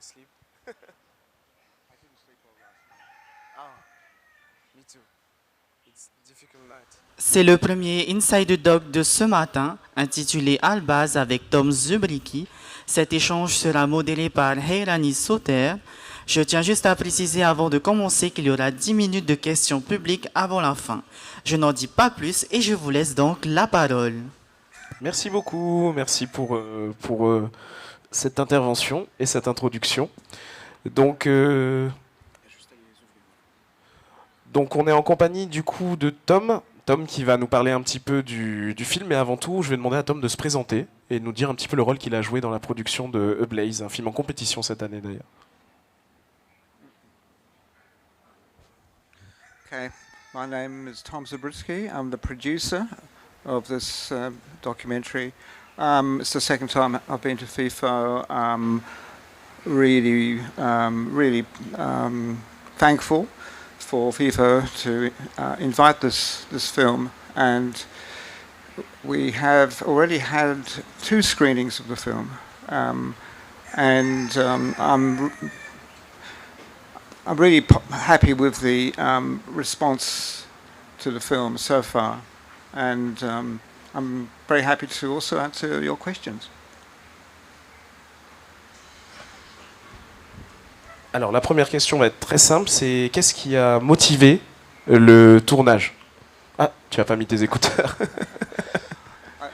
sleep? I couldn't sleep all last night. Ah, me too. It's a difficult night. C'est le premier Inside Doc de ce matin, intitulé ABLAZE avec Tom Zubrycki. Cet échange sera modéré par Heirani SOTER. Je tiens juste à préciser avant de commencer qu'il y aura 10 minutes de questions publiques avant la fin. Je n'en dis pas plus et je vous laisse donc la parole. Merci beaucoup, merci pour cette intervention et cette introduction. Donc on est en compagnie du coup de Tom qui va nous parler un petit peu du film, mais avant tout je vais demander à Tom de se présenter et de nous dire un petit peu le rôle qu'il a joué dans la production de ABLAZE, un film en compétition cette année d'ailleurs. Okay, my name is Tom Zubrycki. I'm the producer of this documentary. It's the second time I've been to FIFO. Really thankful for FIFO to invite this film, and we have already had 2 screenings of the film, and I'm really happy with the response to the film so far, and I'm very happy to also answer your questions. Alors la première question va être très simple, c'est qu'est-ce qui a motivé le tournage? Ah, tu n'as pas mis tes écouteurs.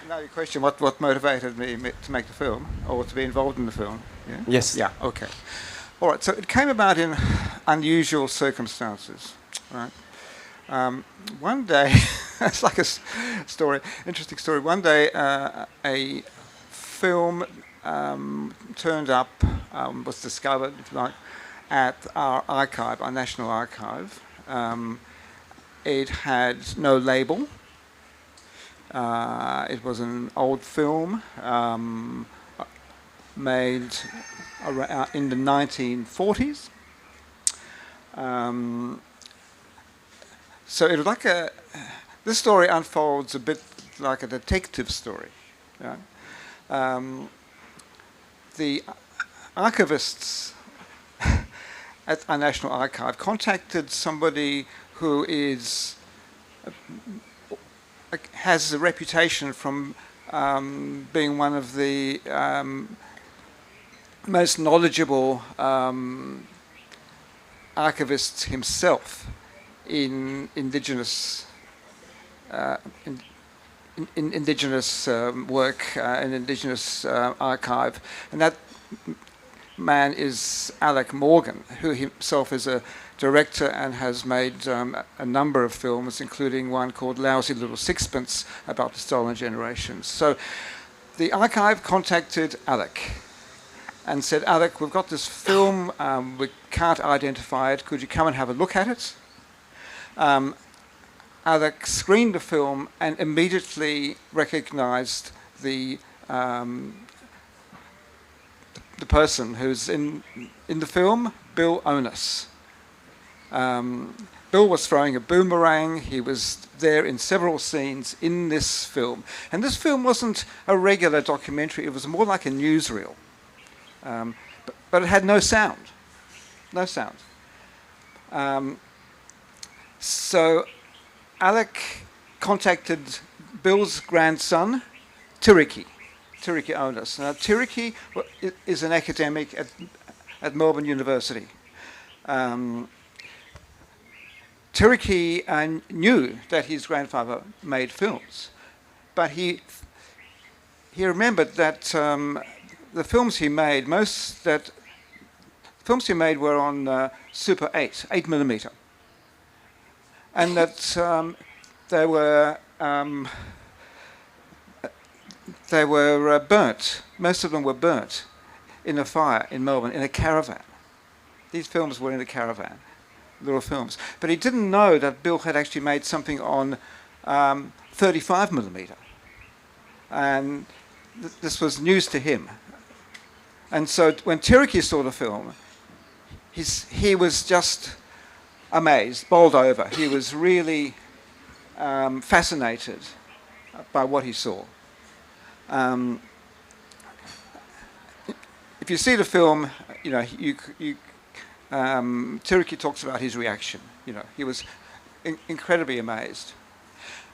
Now your question, what motivated me to make the film, or to be involved in the film? Yeah? Yes. Yeah, okay. All right, so it came about in unusual circumstances, right? One day, it's like a story, interesting story. One day, a film turned up, was discovered, if you like, at our archive, our national archive. It had no label. It was an old film made in the 1940s. So it was like this story unfolds a bit like a detective story. Right? The archivists at our National Archive contacted somebody who has a reputation from being one of the most knowledgeable archivists himself in indigenous indigenous work and indigenous archive, and that man is Alec Morgan, who himself is a director and has made a number of films, including one called Lousy Little Sixpence about the stolen generations. So the archive contacted Alec and said, Alec, we've got this film, we can't identify it, could you come and have a look at it? Alec screened the film and immediately recognized the person who's in the film, Bill Onus. Bill was throwing a boomerang. He was there in several scenes in this film. And this film wasn't a regular documentary. It was more like a newsreel. But it had no sound. No sound. So Alec contacted Bill's grandson, Tiriki Onus. Now, Tiriki is an academic at Melbourne University. Tiriki knew that his grandfather made films, but he remembered that the films he made were on Super 8mm, and that they were burnt. Most of them were burnt in a fire in Melbourne in a caravan. These films were in a caravan, little films. But he didn't know that Bill had actually made something on 35mm, and this was news to him. And so when Tiriki saw the film, he was just amazed, bowled over. He was really fascinated by what he saw. If you see the film, Tiriki talks about his reaction. He was incredibly amazed.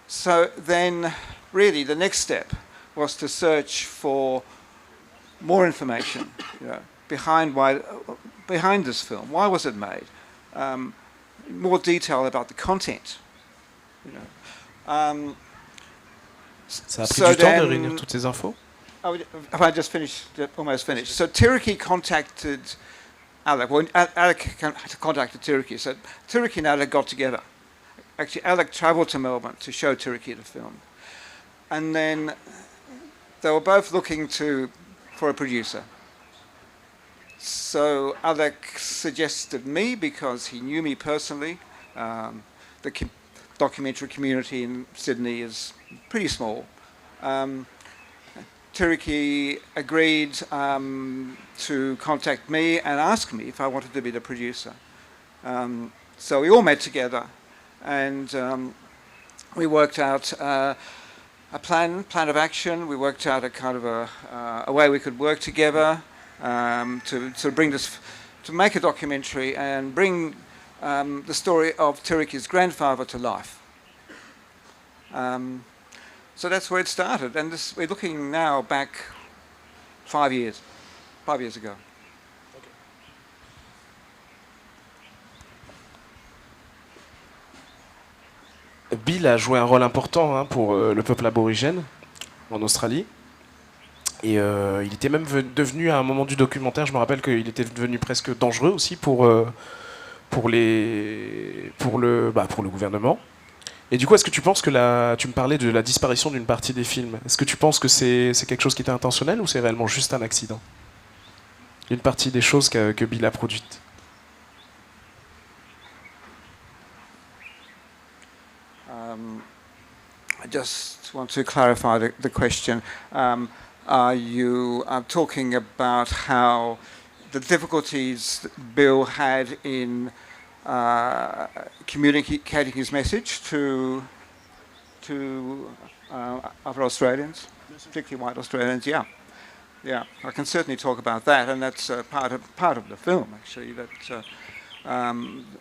So then, really, the next step was to search for more information, behind this film. Why was it made? More detail about the content. Ça a pris du temps de réunir toutes ces infos? Have I just finished? Almost finished. So Tiriki contacted Alec. Well, Alec contacted Tiriki. So Tiriki and Alec got together. Actually, Alec travelled to Melbourne to show Tiriki the film. And then they were both looking for a producer. So Alec suggested me because he knew me personally. The documentary community in Sydney is pretty small. Tiriki agreed to contact me and ask me if I wanted to be the producer. So we all met together and we worked out a plan of action. We worked out a kind of a way we could work together to sort of bring this, to make a documentary and bring the story of Tiriki's grandfather to life. So that's where it started, and we're looking now back 5 years ago. Bill a joué un rôle important pour le peuple aborigène en Australie. Et il était même devenu, à un moment du documentaire, je me rappelle qu'il était devenu presque dangereux aussi pour le gouvernement. Et du coup, est-ce que tu penses que tu me parlais de la disparition d'une partie des films, est-ce que tu penses que c'est quelque chose qui était intentionnel ou c'est réellement juste un accident? Une partie des choses que Bill a produites. I just want to clarify the question. Are you talking about how the difficulties that Bill had in communicating his message to other Australians, particularly white Australians? Yeah, I can certainly talk about that, and that's part of the film. Actually, that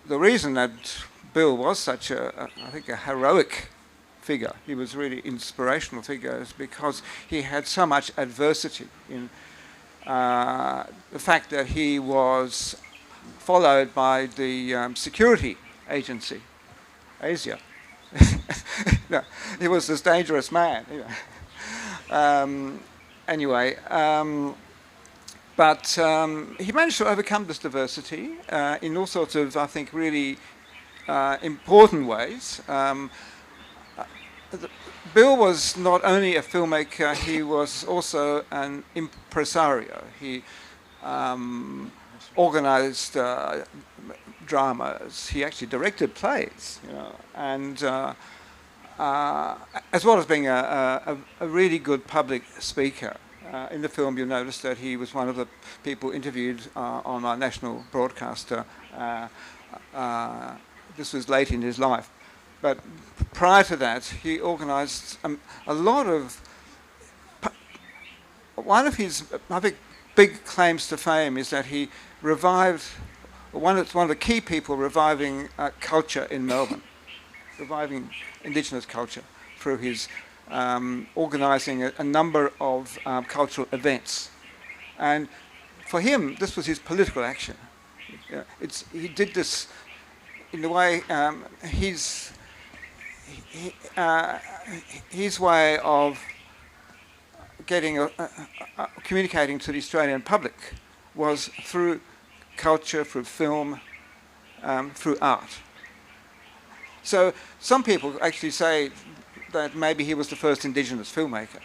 the reason that Bill was such I think a heroic figure, he was really inspirational figure, is because he had so much adversity in the fact that he was followed by the security agency, Asia. No, he was this dangerous man. Anyway, but he managed to overcome this diversity in all sorts of, I think, really important ways. Bill was not only a filmmaker, he was also an impresario. He organized dramas. He actually directed plays, and as well as being a really good public speaker. In the film, you'll notice that he was one of the people interviewed on our national broadcaster. This was late in his life. But prior to that, he organised a lot of... One of his, I think, big claims to fame is that he revived... One of the key people reviving culture in Melbourne, reviving Indigenous culture through his organising a number of cultural events. And for him, this was his political action. He did this in a way, his way of getting communicating to the Australian public was through culture, through film, through art. So some people actually say that maybe he was the first Indigenous filmmaker,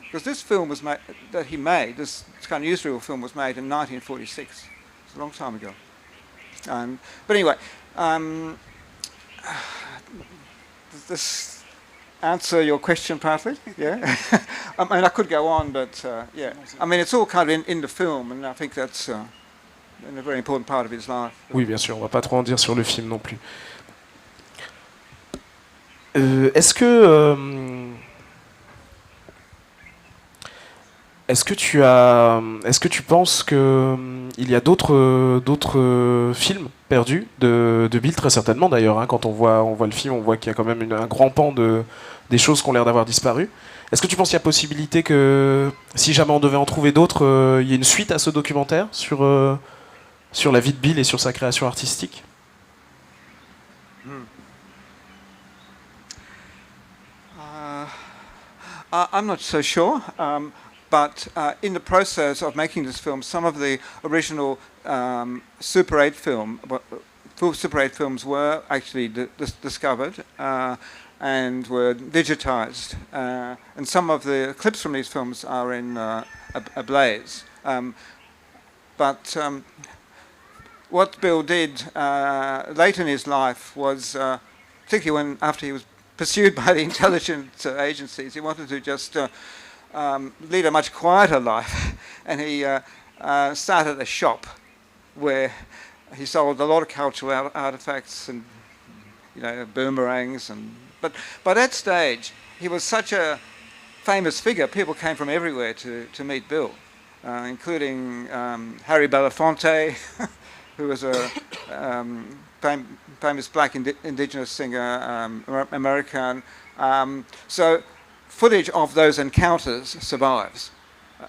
because this film was that he made, this kind of newsreel film was made in 1946. It's a long time ago. But anyway. Does this answer your question partly? Yeah. I mean, I could go on, but yeah. I mean, it's all kind of in the film, and I think that's a very important part of his life. Oui, bien sûr. On va pas trop en dire sur le film non plus. Est-ce Est-ce que tu penses qu'il y a d'autres films perdus de Bill, très certainement d'ailleurs, hein, quand on voit le film, on voit qu'il y a quand même un grand pan des choses qui ont l'air d'avoir disparu. Est-ce que tu penses qu'il y a possibilité que, si jamais on devait en trouver d'autres, il y ait une suite à ce documentaire sur la vie de Bill et sur sa création artistique? I'm not so sure. But in the process of making this film, some of the original Super 8 Super 8 films were actually discovered and were digitized. And some of the clips from these films are in ABLAZE. But what Bill did late in his life was, particularly after he was pursued by the intelligence agencies, he wanted to just lead a much quieter life, and he started a shop where he sold a lot of cultural artifacts and boomerangs. But by that stage, he was such a famous figure. People came from everywhere to meet Bill, including Harry Belafonte, who was a famous black indigenous singer, American. So footage of those encounters survives,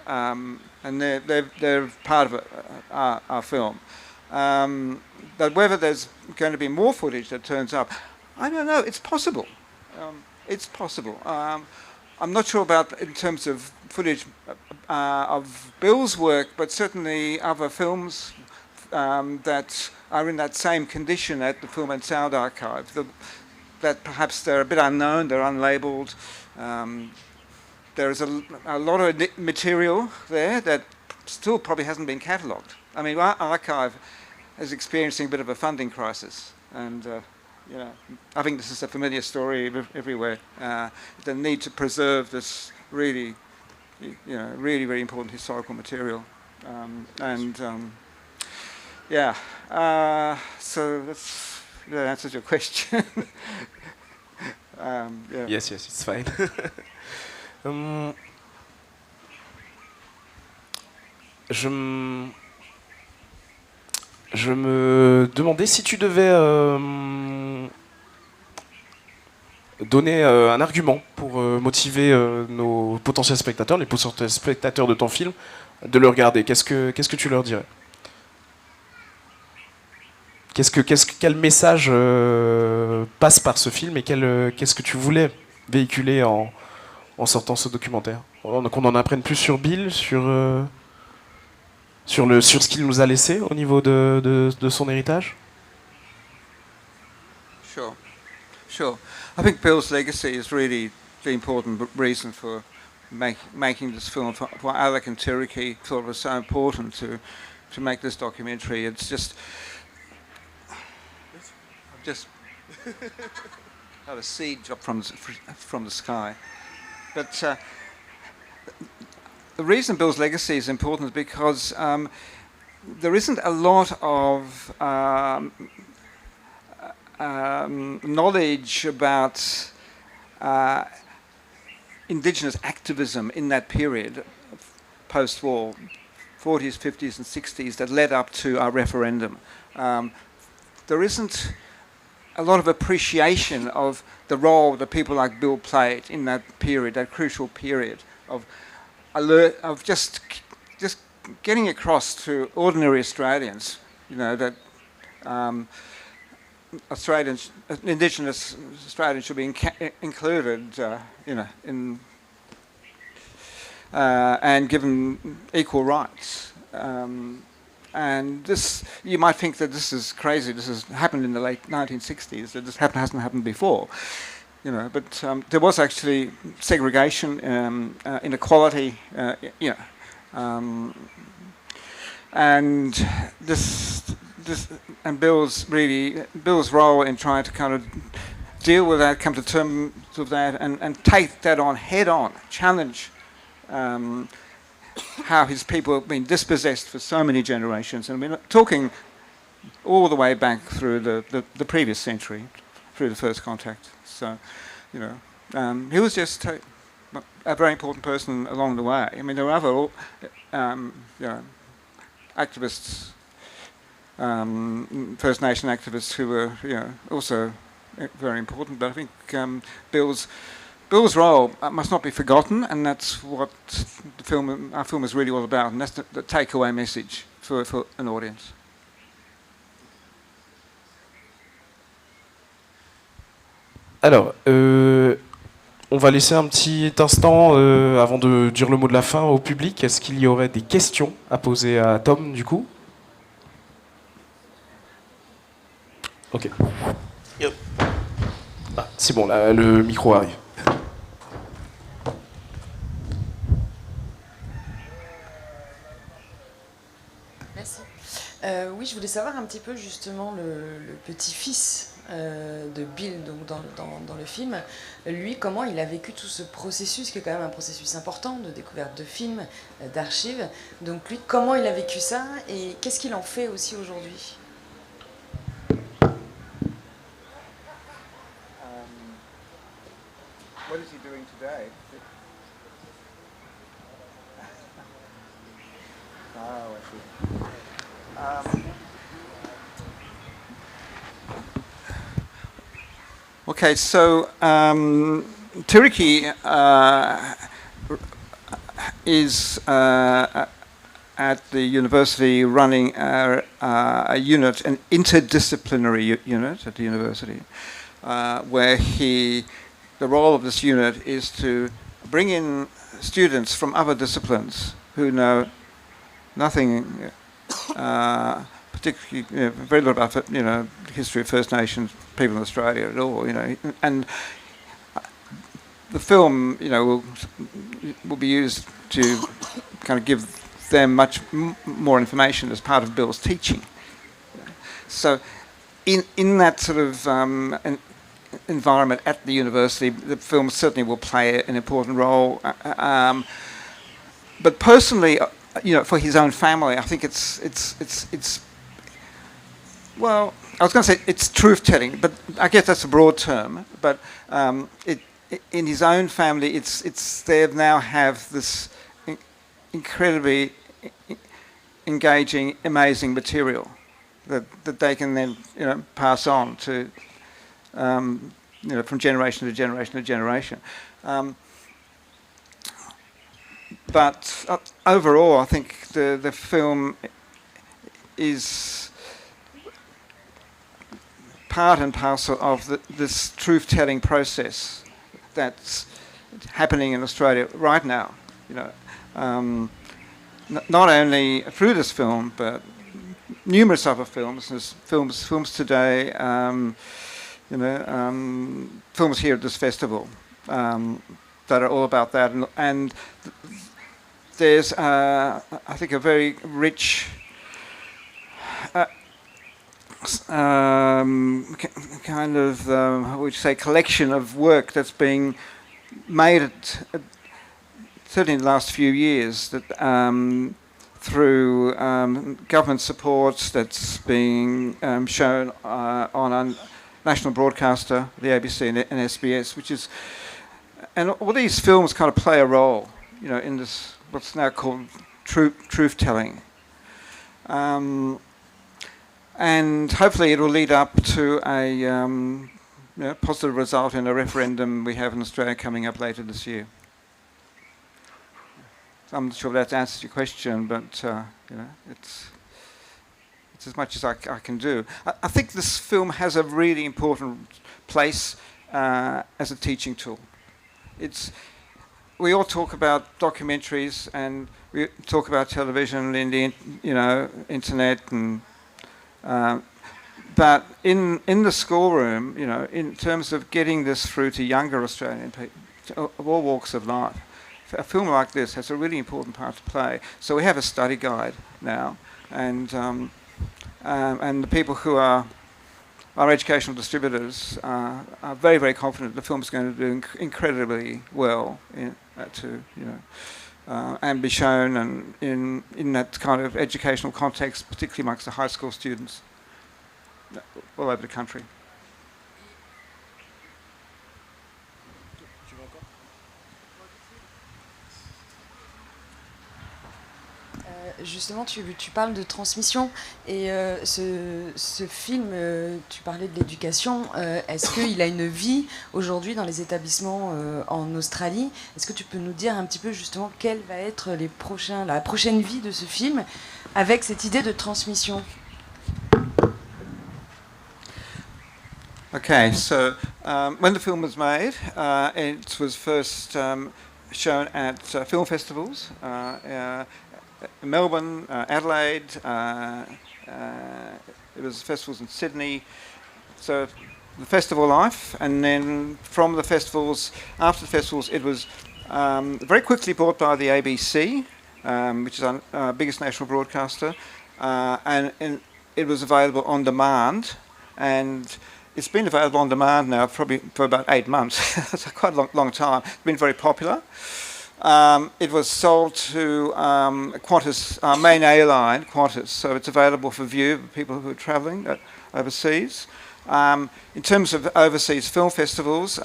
and they're part of our film. But whether there's going to be more footage that turns up, I don't know. It's possible. It's possible. I'm not sure about in terms of footage of Bill's work, but certainly other films that are in that same condition at the Film and Sound Archive. That perhaps they're a bit unknown, they're unlabelled. There is a lot of material there that still probably hasn't been catalogued. I mean, our archive is experiencing a bit of a funding crisis, and I think this is a familiar story everywhere. The need to preserve this really, really very important historical material, so that answers your question. Yeah. Yes, it's fine. Je me demandais si tu devais donner un argument pour motiver nos potentiels spectateurs, les potentiels spectateurs de ton film, de le regarder. Qu'est-ce que tu leur dirais? Quel message passe par ce film et qu'est-ce que tu voulais véhiculer en sortant ce documentaire? Donc on en apprenne plus sur Bill, sur ce qu'il nous a laissé au niveau de son héritage? Sure. I think Bill's legacy is really the important reason for making this film. For Alec and Tiriki, thought it was so important to make this documentary. It's just had a seed drop from the sky. But the reason Bill's legacy is important is because there isn't a lot of knowledge about Indigenous activism in that period, post-war, 40s, 50s and 60s, that led up to our referendum. There isn't a lot of appreciation of the role that people like Bill played in that period, that crucial period of just getting across to ordinary Australians, that Australians, Indigenous Australians, should be included, in and given equal rights. And this, you might think that this is crazy. This has happened in the late 1960s. That this hasn't happened before, But there was actually segregation, inequality, and Bill's role in trying to kind of deal with that, come to terms with that, and take that on head on, challenge. How his people have been dispossessed for so many generations, and we're talking all the way back through the previous century, through the first contact. So, he was just a very important person along the way. I mean, there were other activists, First Nation activists who were also very important. But I think Bill's role must not be forgotten, and that's what our film is really all about, and that's the takeaway message for an audience. Alors, on va laisser un petit instant avant de dire le mot de la fin au public. Est-ce qu'il y aurait des questions à poser à Tom, du coup? Ok. Ah, c'est bon, là, le micro arrive. Merci. Oui, je voulais savoir un petit peu justement le petit-fils de Bill donc dans le film. Lui, comment il a vécu tout ce processus, qui est quand même un processus important de découverte de films, d'archives. Donc lui, comment il a vécu ça et qu'est-ce qu'il en fait aussi aujourd'hui? What is he doing today? I see. Okay, so Tiriki is at the university running a unit, an interdisciplinary unit at the university, where the role of this unit is to bring in students from other disciplines who know nothing, particularly very little about the history of First Nations people in Australia at all. And the film will be used to kind of give them much more information as part of Bill's teaching. So, in that sort of environment at the university, the film certainly will play an important role. But personally, for his own family, I think it's well, I was going to say it's truth-telling, but I guess that's a broad term. But in his own family, they now have this incredibly engaging, amazing material that they can then pass on to from generation to generation to generation. But overall, I think the film is part and parcel of this truth-telling process that's happening in Australia right now. Not only through this film, but numerous other films. There's films today. Films here at this festival that are all about that, and there's I think a very rich kind of how would you say collection of work that's being made certainly in the last few years that through government support that's being shown on a national broadcaster, the ABC and SBS, which is, and all these films kind of play a role, in this what's now called truth-telling, and hopefully it will lead up to a positive result in a referendum we have in Australia coming up later this year. I'm not sure if that answers your question, but it's as much as I can do. I think this film has a really important place as a teaching tool. We all talk about documentaries and we talk about television and the internet, and but in the schoolroom, in terms of getting this through to younger Australian people of all walks of life, a film like this has a really important part to play. So we have a study guide now, and the people who are our educational distributors are very, very confident the film is going to do incredibly well and be shown and in that kind of educational context, particularly amongst the high school students all over the country. Justement, tu parles de transmission et ce film, tu parlais de l'éducation. Est-ce qu'il a une vie aujourd'hui dans les établissements en Australie? Est-ce que tu peux nous dire un petit peu justement quelle va être la prochaine vie de ce film avec cette idée de transmission? Okay, so when the film was made, it was first shown at film festivals in Melbourne, Adelaide. It was festivals in Sydney. So the festival life, and then from the festivals, after the festivals, it was very quickly bought by the ABC, which is our biggest national broadcaster, and it was available on demand, and it's been available on demand now probably for about 8 months. It's quite a long time. It's been very popular. It was sold to Qantas, our main airline, Qantas, so it's available for view for people who are travelling overseas. In terms of overseas film festivals,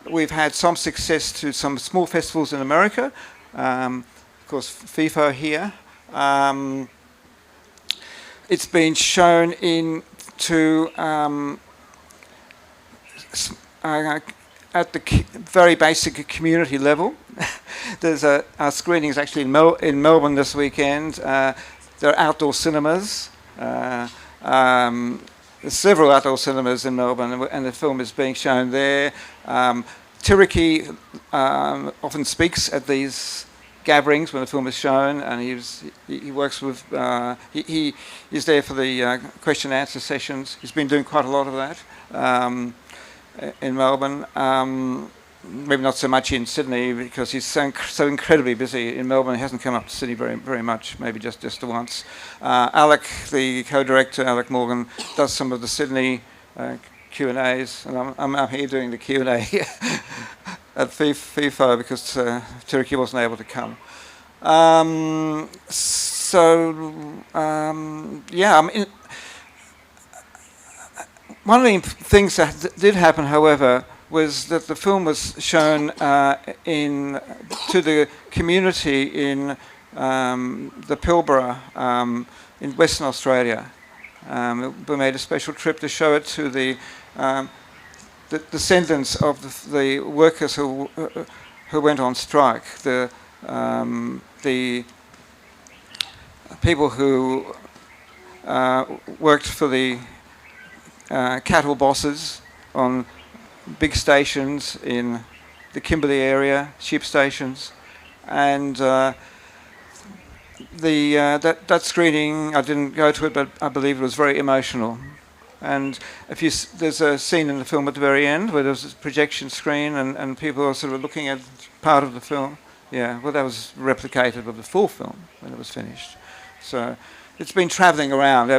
we've had some success to some small festivals in America, of course FIFO here. It's been shown at the very basic community level. There's our screenings actually in Melbourne this weekend. There are outdoor cinemas. There's several outdoor cinemas in Melbourne, and the film is being shown there. Tiriki often speaks at these gatherings when the film is shown, and he works with he is there for the question and answer sessions. He's been doing quite a lot of that in Melbourne. Maybe not so much in Sydney because he's so incredibly busy in Melbourne. He hasn't come up to Sydney very much, maybe just once. Alec, the co-director, Alec Morgan, does some of the Sydney Q&As, and I'm out here doing the Q&A at FIFO because Tiriki wasn't able to come. Yeah, I mean, one of the things that did happen, however, was that the film was shown to the community in the Pilbara in Western Australia. We made a special trip to show it to the descendants of the workers who went on strike, the people who worked for the cattle bosses on big stations in the Kimberley area, sheep stations, and that screening, I didn't go to it, but I believe it was very emotional. And there's a scene in the film at the very end where there's a projection screen and people are sort of looking at part of the film. Yeah, well, that was replicated with the full film when it was finished. So it's been travelling around,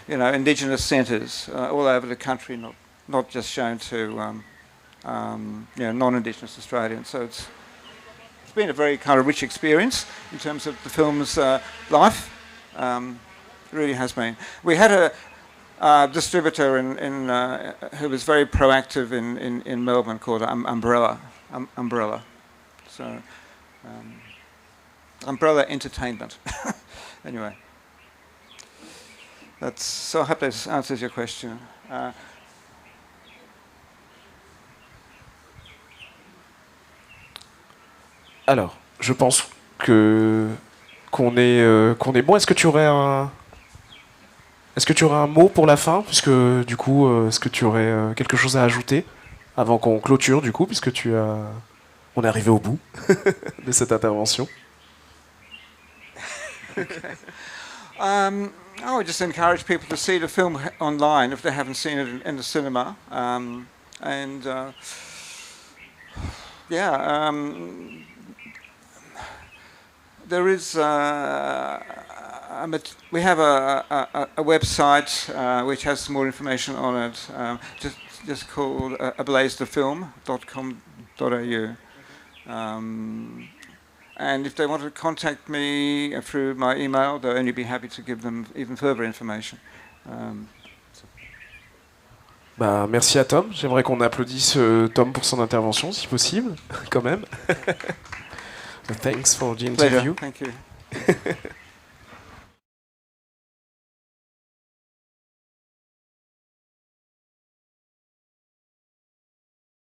Indigenous centres all over the country, not just shown to non-Indigenous Australians. So it's been a very kind of rich experience in terms of the film's life. It really has been. We had a distributor who was very proactive in Melbourne called Umbrella. So Umbrella Entertainment. Anyway, so I hope that answers your question. Alors, je pense qu'on est bon. Est-ce que tu aurais un mot pour la fin, puisque du coup, est-ce que tu aurais quelque chose à ajouter avant qu'on clôture, du coup, puisque on est arrivé au bout de cette intervention. Okay. I would just encourage people to see the film online if they haven't seen it in the cinema, there is we have a website which has some more information on it, just called ablazethefilm.com.au. And if they want to contact me through my email, they'll only be happy to give them even further information. Merci à Tom. J'aimerais qu'on applaudisse Tom pour son intervention, si possible, quand même. Thanks for the interview. Pleasure. Thank you.